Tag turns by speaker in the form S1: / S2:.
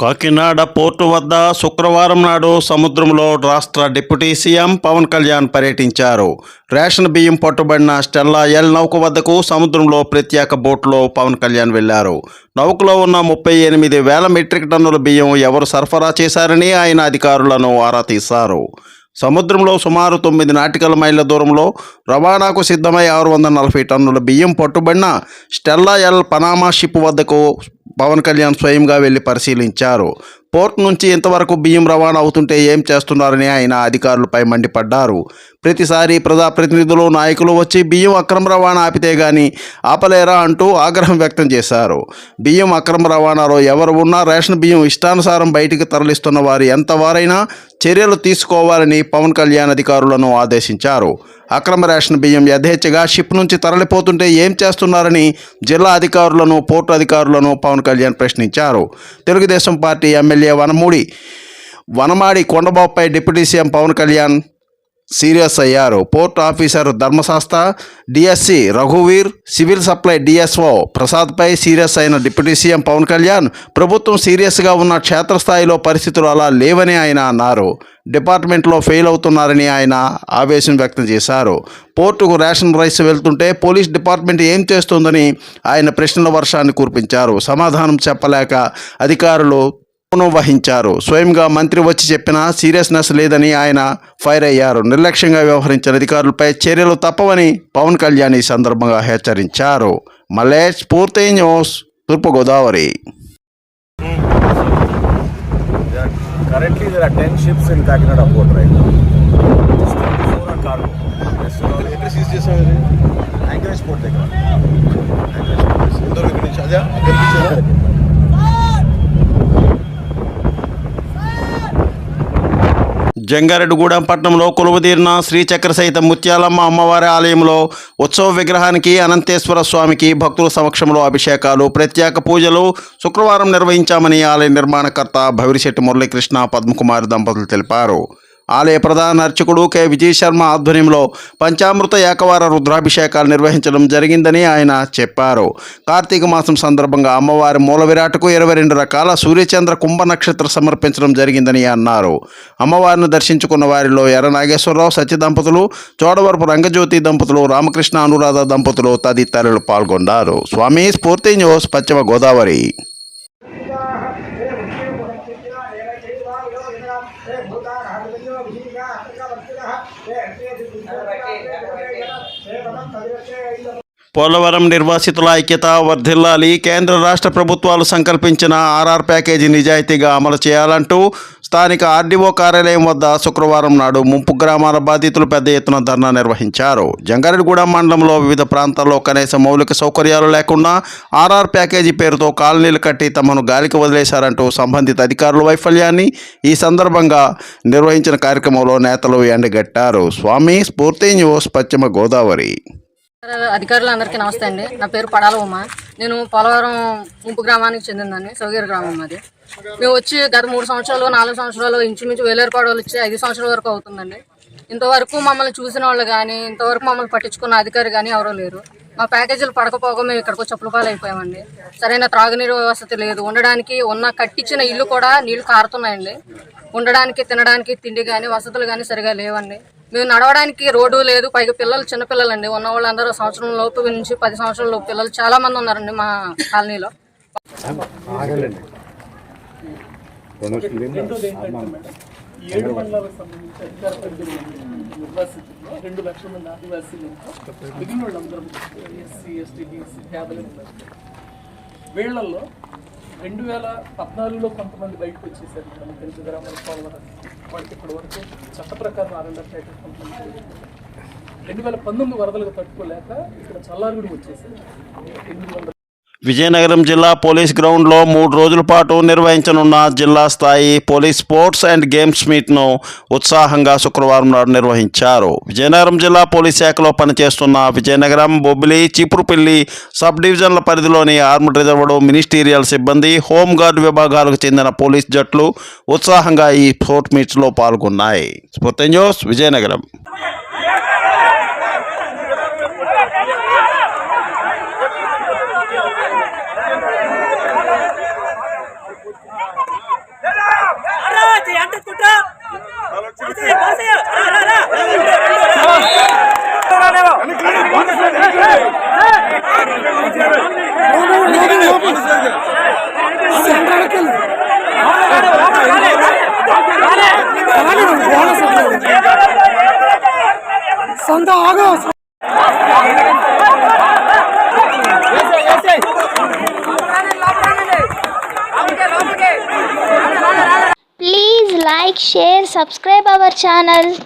S1: Kakinada port వద్ద శుక్రవారం నాడు సముద్రంలో రాష్ట్ర డిప్యూటీ సీఎం పవన్ కళ్యాణ్ పర్యటించారు. రేషన్ బియ్యం పట్టుబడిన స్టెల్లా ఎల్ నౌక వద్దకు సముద్రంలో ప్రత్యేక బోట్లో పవన్ కళ్యాణ్ వెళ్లారు. నౌకలో ఉన్న 38,000 మెట్రిక్ టన్నుల బియ్యం ఎవరు సరఫరా చేశారని ఆయన అధికారులను ఆరా తీశారు. సముద్రంలో సుమారు 9 నాటికల్ మైళ్ళ దూరంలో రవాణాకు సిద్ధమై 640 టన్నుల బియ్యం పట్టుబడిన స్టెల్లా ఎల్ పనామా షిప్ వద్దకు పవన్ కళ్యాణ్ స్వయంగా వెళ్లి పరిశీలించారు. పోర్ట్ నుంచి ఇంతవరకు బియ్యం రవాణా అవుతుంటే ఏం చేస్తున్నారని ఆయన అధికారులపై మండిపడ్డారు. ప్రతిసారి ప్రజాప్రతినిధులు, నాయకులు వచ్చి బియ్యం అక్రమ రవాణా ఆపితే గానీ ఆపలేరా అంటూ ఆగ్రహం వ్యక్తం చేశారు. బియ్యం అక్రమ రవాణాలో ఎవరు ఉన్నా రేషన్ బియ్యం ఇష్టానుసారం బయటికి తరలిస్తున్న వారు ఎంతవారైనా చర్యలు తీసుకోవాలని పవన్ కళ్యాణ్ అధికారులను ఆదేశించారు. అక్రమ రేషన్ బియ్యం యథేచ్ఛగా షిప్ నుంచి తరలిపోతుంటే ఏం చేస్తున్నారని జిల్లా అధికారులను, పోర్టు అధికారులను పవన్ కళ్యాణ్ ప్రశ్నించారు. తెలుగుదేశం పార్టీ ఎమ్మెల్యే వనమాడి కొండబాబుపై deputy CM Pawan Kalyan serious అయ్యారు. పోర్ట్ ఆఫీసర్ ధర్మశాస్త్ర, డిఎస్సి రఘువీర్, సివిల్ సప్లై డిఎస్ఓ ప్రసాద్పై సీరియస్ అయిన డిప్యూటీ సీఎం పవన్ కళ్యాణ్ ప్రభుత్వం సీరియస్గా ఉన్న క్షేత్రస్థాయిలో పరిస్థితులు అలా లేవని ఆయన అన్నారు. డిపార్ట్మెంట్లో ఫెయిల్ అవుతున్నారని ఆయన ఆవేశం వ్యక్తం చేశారు. పోర్టుకు రేషన్ రైస్ వెళ్తుంటే పోలీస్ డిపార్ట్మెంట్ ఏం చేస్తుందని ఆయన ప్రశ్నల వర్షాన్ని కురిపించారు. సమాధానం చెప్పలేక అధికారులు వహించారు. స్వయంగా మంత్రి వచ్చి చెప్పినా సీరియస్నెస్ లేదని ఆయన ఫైర్ అయ్యారు. నిర్లక్ష్యంగా వ్యవహరించిన అధికారులపై చర్యలు తప్పవని పవన్ కళ్యాణ్ ఈ సందర్భంగా హెచ్చరించారు. మల్లేష్, పూర్తి news, Thurpu Godavari.
S2: Currently there are 10 ships in Kakinada port right now. Just 24 are cargo.
S3: ఎక్కడ సీజ్ చేసారు?
S2: Anchorage port దగ్గర.
S3: ఎందరో ఇక్కడ నుంచి అదే కనిపించారా?
S1: జంగారెడ్డిగూడెం పట్టణంలో కొలువుదీరిన శ్రీచక్ర సహిత ముత్యాలమ్మ అమ్మవారి ఆలయంలో ఉత్సవ విగ్రహానికి అనంతేశ్వర స్వామికి భక్తుల సమక్షంలో అభిషేకాలు, ప్రత్యేక పూజలు శుక్రవారం నిర్వహించామని ఆలయ నిర్మాణకర్త భవిరిశెట్టి మురళీకృష్ణ, పద్మకుమారి దంపతులు తెలిపారు. ఆలయ ప్రధాన అర్చకుడు కె విజయ్ శర్మ ఆధ్వర్యంలో పంచామృత ఏకవార రుద్రాభిషేకాలు నిర్వహించడం జరిగిందని ఆయన చెప్పారు. కార్తీక మాసం సందర్భంగా అమ్మవారి మూల విరాటకు 22 రకాల సూర్యచంద్ర కుంభ నక్షత్ర సమర్పించడం జరిగిందని అన్నారు. అమ్మవారిని దర్శించుకున్న వారిలో ఎర్ర నాగేశ్వరరావు సత్య దంపతులు, చోడవరపు రంగజ్యోతి దంపతులు, రామకృష్ణ అనురాధ దంపతులు తదితరులు పాల్గొన్నారు. స్వామి స్ఫూర్తి న్యూస్, పశ్చిమ గోదావరి. పోలవరం నిర్వాసితుల ఐక్యత వర్ధిల్లాలి. కేంద్ర రాష్ట్ర ప్రభుత్వాలు సంకల్పించిన ఆర్ఆర్ ప్యాకేజీ నిజాయితీగా అమలు చేయాలంటూ స్థానిక ఆర్డీఓ కార్యాలయం వద్ద శుక్రవారం నాడు ముంపు గ్రామాల బాధితులు పెద్ద ఎత్తున ధర్నా నిర్వహించారు. జంగారెడ్డిగూడెం మండలంలో వివిధ ప్రాంతాల్లో కనీస మౌలిక సౌకర్యాలు లేకుండా ఆర్ఆర్ ప్యాకేజీ పేరుతో కాలనీలు కట్టి తమను గాలికి వదిలేశారంటూ సంబంధిత అధికారుల వైఫల్యాన్ని ఈ సందర్భంగా నిర్వహించిన కార్యక్రమంలో నేతలు ఎండగట్టారు. స్వామి స్ఫూర్తి న్యూస్, పశ్చిమ గోదావరి.
S4: అధికారులందరికీ నమస్తే అండి. నా పేరు పడాల ఉమా. నేను పోలవరం ముంపు గ్రామానికి చెందిందని, సౌగీర గ్రామం అది. మేము వచ్చి గత 3 సంవత్సరాలు 4 సంవత్సరాలు ఇంచుమించు వేలేరుపాడు వచ్చి 5 సంవత్సరాల వరకు అవుతుందండి. ఇంతవరకు మమ్మల్ని చూసిన వాళ్ళు కానీ, ఇంతవరకు మమ్మల్ని పట్టించుకున్న అధికారి కానీ ఎవరూ లేరు. మా ప్యాకేజీలు పడకపోగా మేము ఇక్కడికి చెప్పుల పాలు అయిపోయామండి. సరైన త్రాగునీరు వసతి లేదు. ఉండడానికి ఉన్న కట్టించిన ఇల్లు కూడా నీళ్లు కారుతున్నాయండి. ఉండడానికి, తినడానికి తిండి కానీ వసతులు కానీ సరిగా లేవండి. మేము నడవడానికి రోడ్డు లేదు. పైగా పిల్లలు చిన్నపిల్లలండి. ఉన్న వాళ్ళందరూ సంవత్సరం లోపు నుంచి 10 సంవత్సరాల లోపు పిల్లలు చాలా మంది ఉన్నారండి మా కాలనీలో.
S5: వీళ్లలో 2014లో కొంతమంది బయటకు వచ్చేసారు. మనకు తెలిసి గ్రామాల పోలవరం వాళ్ళకి ఇప్పటి వరకు చట్ట ప్రకారం ఆర్ఎండ్ఆర్ ప్యాకేజ్ కొంతమంది 2019 వరదలకు తట్టుకోలేక ఇక్కడ చల్లారుగుడి వచ్చేసారు. 800
S1: విజయనగరం జిల్లా పోలీస్ గ్రౌండ్లో 3 రోజుల పాటు నిర్వహించనున్న జిల్లా స్థాయి పోలీస్ స్పోర్ట్స్ అండ్ గేమ్స్ మీట్ను ఉత్సాహంగా శుక్రవారం నాడు నిర్వహించారు. విజయనగరం జిల్లా పోలీస్ శాఖలో పనిచేస్తున్న విజయనగరం, బొబ్బిలి, చీపురుపల్లి సబ్ డివిజన్ల పరిధిలోని ఆర్మ్డ్ రిజర్వ్డ్, మినిస్టీరియల్ సిబ్బంది, హోంగార్డ్ విభాగాలకు చెందిన పోలీస్ జట్లు ఉత్సాహంగా ఈ స్పోర్ట్ మీట్స్లో పాల్గొన్నాయి. స్ఫూర్తి news, Vizianagaram.
S6: share, subscribe our channel.